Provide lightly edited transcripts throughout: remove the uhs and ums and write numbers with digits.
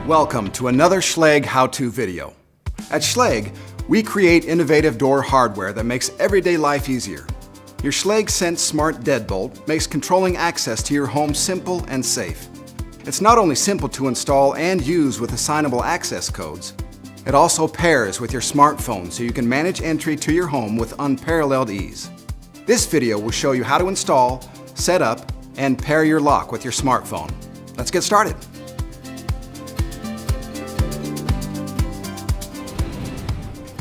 Welcome to another Schlage how-to video. At Schlage, we create innovative door hardware that makes everyday life easier. Your Schlage Sense Smart Deadbolt makes controlling access to your home simple and safe. It's not only simple to install and use with assignable access codes, it also pairs with your smartphone so you can manage entry to your home with unparalleled ease. This video will show you how to install, set up, and pair your lock with your smartphone. Let's get started.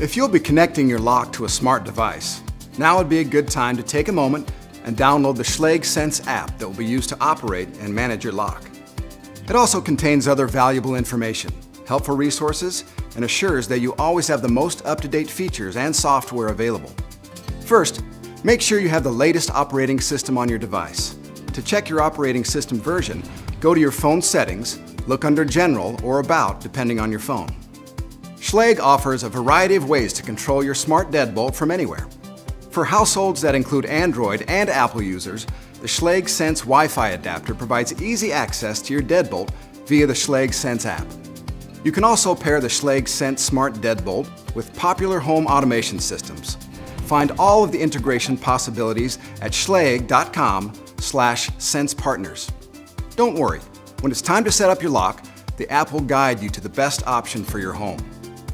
If you'll be connecting your lock to a smart device, now would be a good time to take a moment and download the Schlage Sense app that will be used to operate and manage your lock. It also contains other valuable information, helpful resources, and assures that you always have the most up-to-date features and software available. First, make sure you have the latest operating system on your device. To check your operating system version, go to your phone settings, look under General or About depending on your phone. Schlage offers a variety of ways to control your smart deadbolt from anywhere. For households that include Android and Apple users, the Schlage Sense Wi-Fi adapter provides easy access to your deadbolt via the Schlage Sense app. You can also pair the Schlage Sense Smart Deadbolt with popular home automation systems. Find all of the integration possibilities at schlage.com/sensepartners. Don't worry, when it's time to set up your lock, the app will guide you to the best option for your home.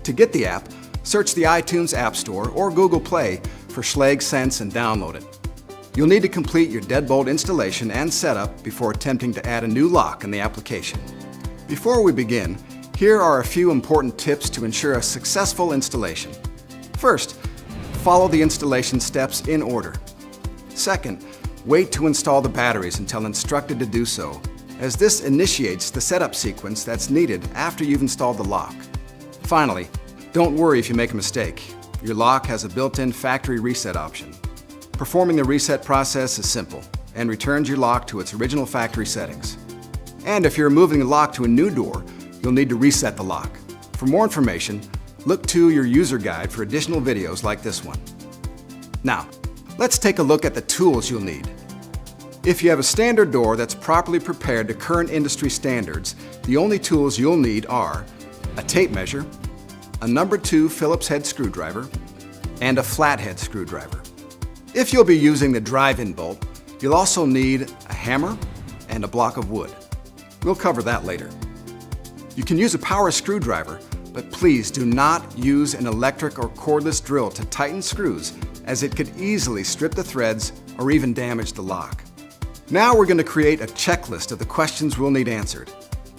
To get the app, search the iTunes App Store or Google Play for Schlage Sense and download it. You'll need to complete your deadbolt installation and setup before attempting to add a new lock in the application. Before we begin, here are a few important tips to ensure a successful installation. First, follow the installation steps in order. Second, wait to install the batteries until instructed to do so, as this initiates the setup sequence that's needed after you've installed the lock. Finally, don't worry if you make a mistake. Your lock has a built-in factory reset option. Performing the reset process is simple and returns your lock to its original factory settings. And if you're moving the lock to a new door, you'll need to reset the lock. For more information, look to your user guide for additional videos like this one. Now, let's take a look at the tools you'll need. If you have a standard door that's properly prepared to current industry standards, the only tools you'll need are a tape measure, a number 2 Phillips head screwdriver, and a flathead screwdriver. If you'll be using the drive-in bolt, you'll also need a hammer and a block of wood. We'll cover that later. You can use a power screwdriver, but please do not use an electric or cordless drill to tighten screws, as it could easily strip the threads or even damage the lock. Now we're going to create a checklist of the questions we'll need answered.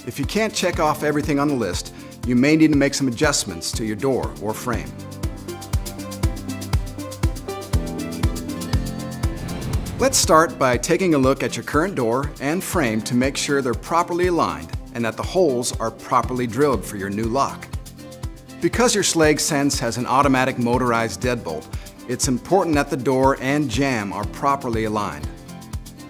If you can't check off everything on the list, you may need to make some adjustments to your door or frame. Let's start by taking a look at your current door and frame to make sure they're properly aligned and that the holes are properly drilled for your new lock. Because your Schlage Sense has an automatic motorized deadbolt, it's important that the door and jamb are properly aligned.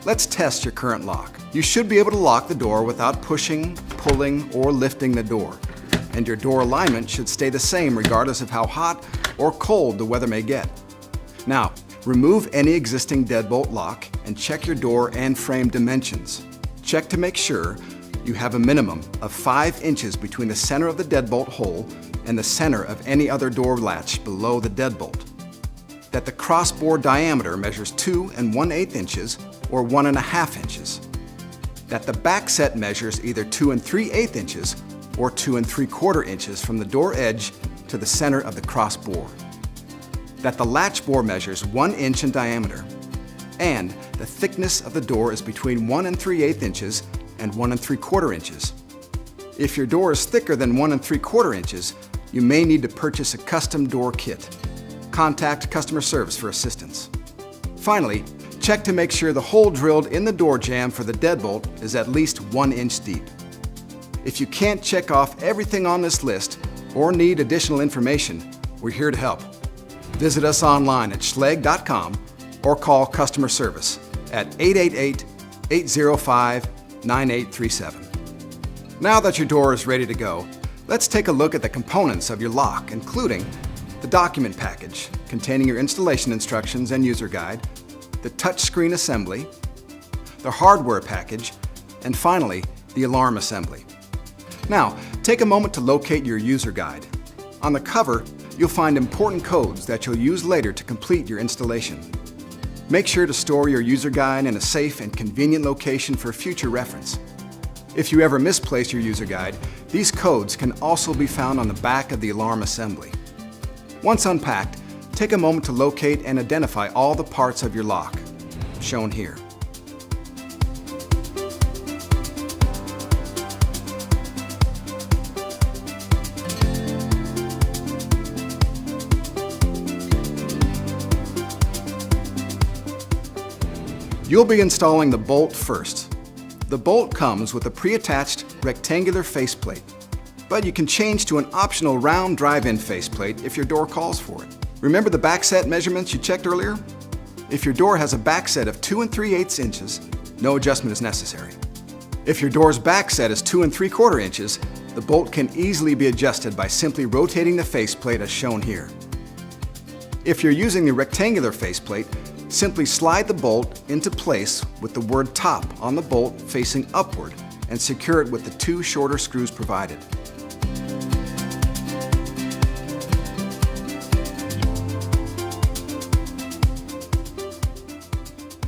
Let's test your current lock. You should be able to lock the door without pushing, pulling, or lifting the door. And your door alignment should stay the same regardless of how hot or cold the weather may get. Now, remove any existing deadbolt lock and check your door and frame dimensions. Check to make sure you have a minimum of 5 inches between the center of the deadbolt hole and the center of any other door latch below the deadbolt. That the crossbore diameter measures 2 1/8 inches or 1.5 inches. That the back set measures either 2 3/8 inches or 2 3/4 inches from the door edge to the center of the crossbore. That the latch bore measures 1 inch in diameter. And the thickness of the door is between 1 3/8 inches and 1 3/4 inches. If your door is thicker than 1 3/4 inches, you may need to purchase a custom door kit. Contact customer service for assistance. Finally, check to make sure the hole drilled in the door jamb for the deadbolt is at least 1 inch deep. If you can't check off everything on this list or need additional information, we're here to help. Visit us online at schlage.com or call customer service at 888-805-9837. Now that your door is ready to go, let's take a look at the components of your lock, including the document package containing your installation instructions and user guide, the touchscreen assembly, the hardware package, and finally, the alarm assembly. Now, Take a moment to locate your user guide. On the cover, you'll find important codes that you'll use later to complete your installation. Make sure to store your user guide in a safe and convenient location for future reference. If you ever misplace your user guide, these codes can also be found on the back of the alarm assembly. Once unpacked, take a moment to locate and identify all the parts of your lock, shown here. You'll be installing the bolt first. The bolt comes with a pre-attached rectangular faceplate, but you can change to an optional round drive-in faceplate if your door calls for it. Remember the backset measurements you checked earlier? If your door has a backset of 2 3/8 inches, no adjustment is necessary. If your door's backset is 2 3/4 inches, the bolt can easily be adjusted by simply rotating the faceplate as shown here. If you're using the rectangular faceplate, simply slide the bolt into place with the word top on the bolt facing upward and secure it with the 2 shorter screws provided.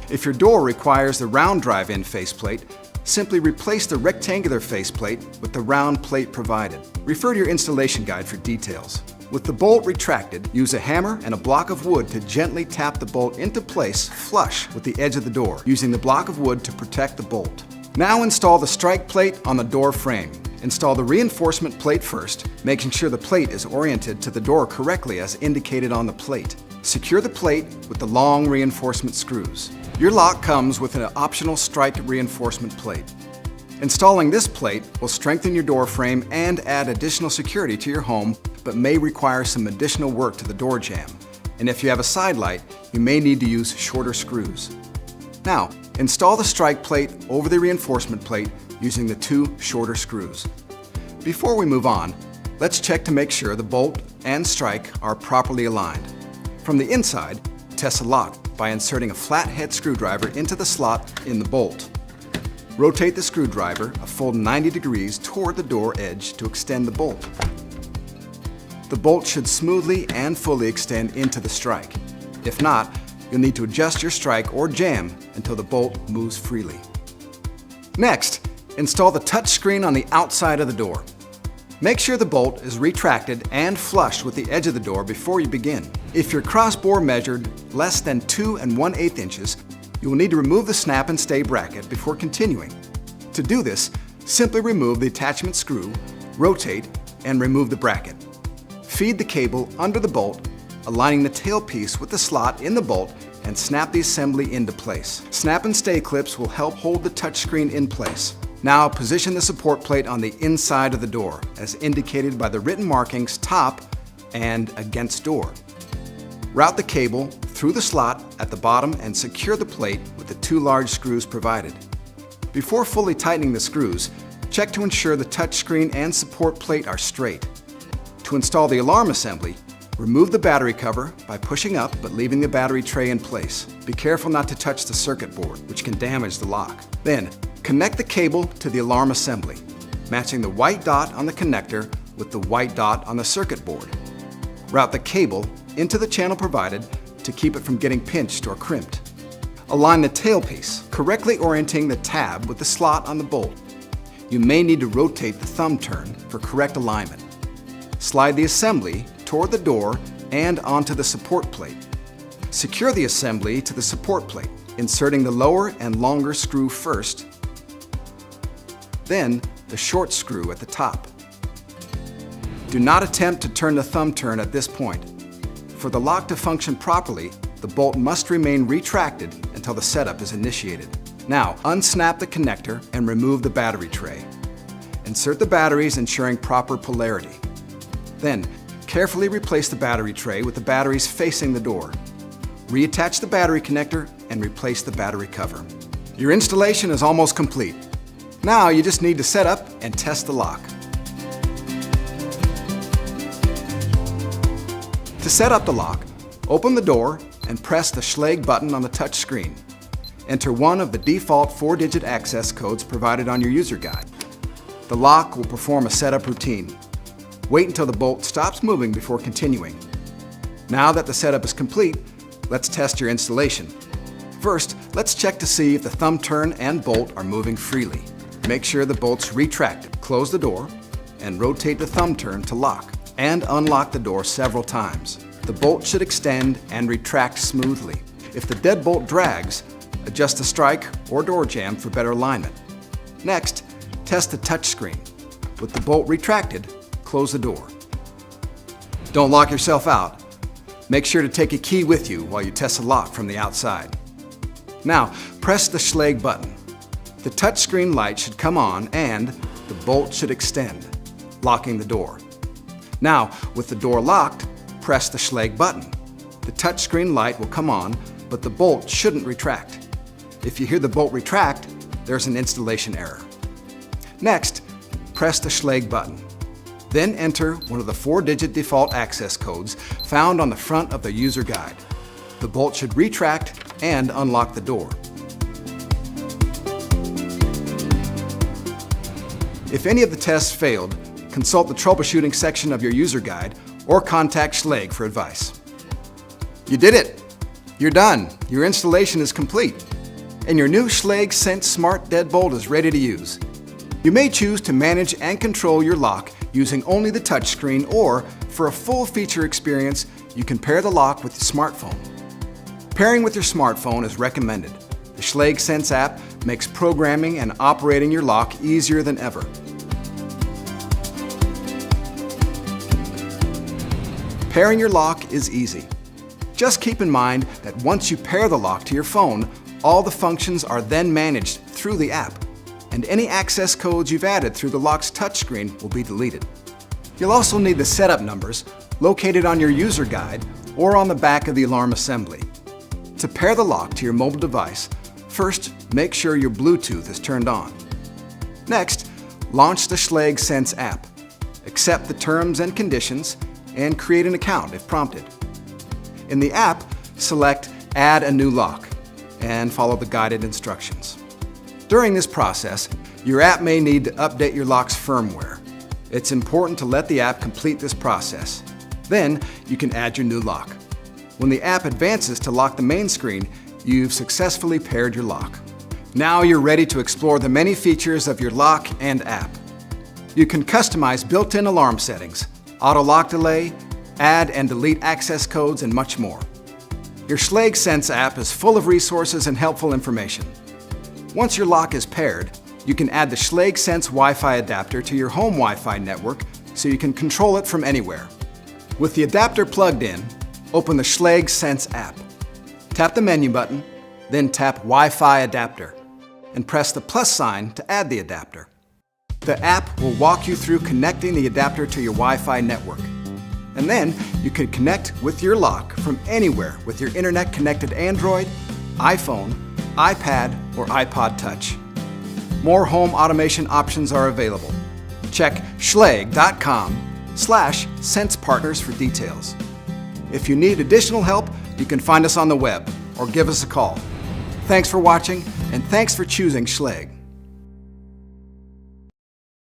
If your door requires the round drive-in faceplate, simply replace the rectangular faceplate with the round plate provided. Refer to your installation guide for details. With the bolt retracted, use a hammer and a block of wood to gently tap the bolt into place flush with the edge of the door, using the block of wood to protect the bolt. Now install the strike plate on the door frame. Install the reinforcement plate first, making sure the plate is oriented to the door correctly as indicated on the plate. Secure the plate with the long reinforcement screws. Your lock comes with an optional striped reinforcement plate. Installing this plate will strengthen your door frame and add additional security to your home, but may require some additional work to the door jamb. And if you have a side light, you may need to use shorter screws. Now, install the strike plate over the reinforcement plate using the 2 shorter screws. Before we move on, let's check to make sure the bolt and strike are properly aligned. From the inside, test the lock by inserting a flathead screwdriver into the slot in the bolt. Rotate the screwdriver a full 90 degrees toward the door edge to extend the bolt. The bolt should smoothly and fully extend into the strike. If not, you'll need to adjust your strike or jam until the bolt moves freely. Next, install the touch screen on the outside of the door. Make sure the bolt is retracted and flush with the edge of the door before you begin. If your crossbore measured less than 2 1/8 inches, you will need to remove the snap and stay bracket before continuing. To do this, simply remove the attachment screw, rotate, and remove the bracket. Feed the cable under the bolt, aligning the tailpiece with the slot in the bolt, and snap the assembly into place. Snap and stay clips will help hold the touchscreen in place. Now position the support plate on the inside of the door, as indicated by the written markings top and against door. Route the cable through the slot at the bottom and secure the plate with the 2 large screws provided. Before fully tightening the screws, check to ensure the touchscreen and support plate are straight. To install the alarm assembly, remove the battery cover by pushing up but leaving the battery tray in place. Be careful not to touch the circuit board, which can damage the lock. Then, connect the cable to the alarm assembly, matching the white dot on the connector with the white dot on the circuit board. Route the cable into the channel provided to keep it from getting pinched or crimped. Align the tailpiece, correctly orienting the tab with the slot on the bolt. You may need to rotate the thumb turn for correct alignment. Slide the assembly toward the door and onto the support plate. Secure the assembly to the support plate, inserting the lower and longer screw first, then the short screw at the top. Do not attempt to turn the thumb turn at this point. For the lock to function properly, the bolt must remain retracted until the setup is initiated. Now, unsnap the connector and remove the battery tray. Insert the batteries, ensuring proper polarity. Then, carefully replace the battery tray with the batteries facing the door. Reattach the battery connector and replace the battery cover. Your installation is almost complete. Now you just need to set up and test the lock. To set up the lock, open the door and press the Schlage button on the touch screen. Enter one of the default 4-digit access codes provided on your user guide. The lock will perform a setup routine. Wait until the bolt stops moving before continuing. Now that the setup is complete, let's test your installation. First, let's check to see if the thumb turn and bolt are moving freely. Make sure the bolt's retracted. Close the door and rotate the thumb turn to lock and unlock the door several times. The bolt should extend and retract smoothly. If the deadbolt drags, adjust the strike or door jamb for better alignment. Next, test the touchscreen. With the bolt retracted, close the door. Don't lock yourself out. Make sure to take a key with you while you test the lock from the outside. Now, press the Schlage button. The touchscreen light should come on and the bolt should extend, locking the door. Now, with the door locked, press the Schlage button. The touchscreen light will come on, but the bolt shouldn't retract. If you hear the bolt retract, there's an installation error. Next, press the Schlage button. Then enter one of the 4-digit default access codes found on the front of the user guide. The bolt should retract and unlock the door. If any of the tests failed, consult the troubleshooting section of your user guide or contact Schlage for advice. You did it! You're done. Your installation is complete. And your new Schlage Sense Smart Deadbolt is ready to use. You may choose to manage and control your lock using only the touchscreen, or for a full feature experience, you can pair the lock with your smartphone. Pairing with your smartphone is recommended. The Schlage Sense app makes programming and operating your lock easier than ever. Pairing your lock is easy. Just keep in mind that once you pair the lock to your phone, all the functions are then managed through the app, and any access codes you've added through the lock's touchscreen will be deleted. You'll also need the setup numbers located on your user guide or on the back of the alarm assembly. To pair the lock to your mobile device, first make sure your Bluetooth is turned on. Next, launch the Schlage Sense app. Accept the terms and conditions and create an account if prompted. In the app, select Add a new lock and follow the guided instructions. During this process, your app may need to update your lock's firmware. It's important to let the app complete this process. Then, you can add your new lock. When the app advances to lock the main screen, you've successfully paired your lock. Now you're ready to explore the many features of your lock and app. You can customize built-in alarm settings, auto lock delay, add and delete access codes, and much more. Your Schlage Sense app is full of resources and helpful information. Once your lock is paired, you can add the Schlage Sense Wi-Fi adapter to your home Wi-Fi network so you can control it from anywhere. With the adapter plugged in, open the Schlage Sense app. Tap the menu button, then tap Wi-Fi adapter, and press the plus sign to add the adapter. The app will walk you through connecting the adapter to your Wi-Fi network. And then you can connect with your lock from anywhere with your internet-connected Android, iPhone, iPad, or iPod Touch. More home automation options are available. Check schlage.com/sensepartners for details. If you need additional help, you can find us on the web or give us a call. Thanks for watching, and thanks for choosing Schlage.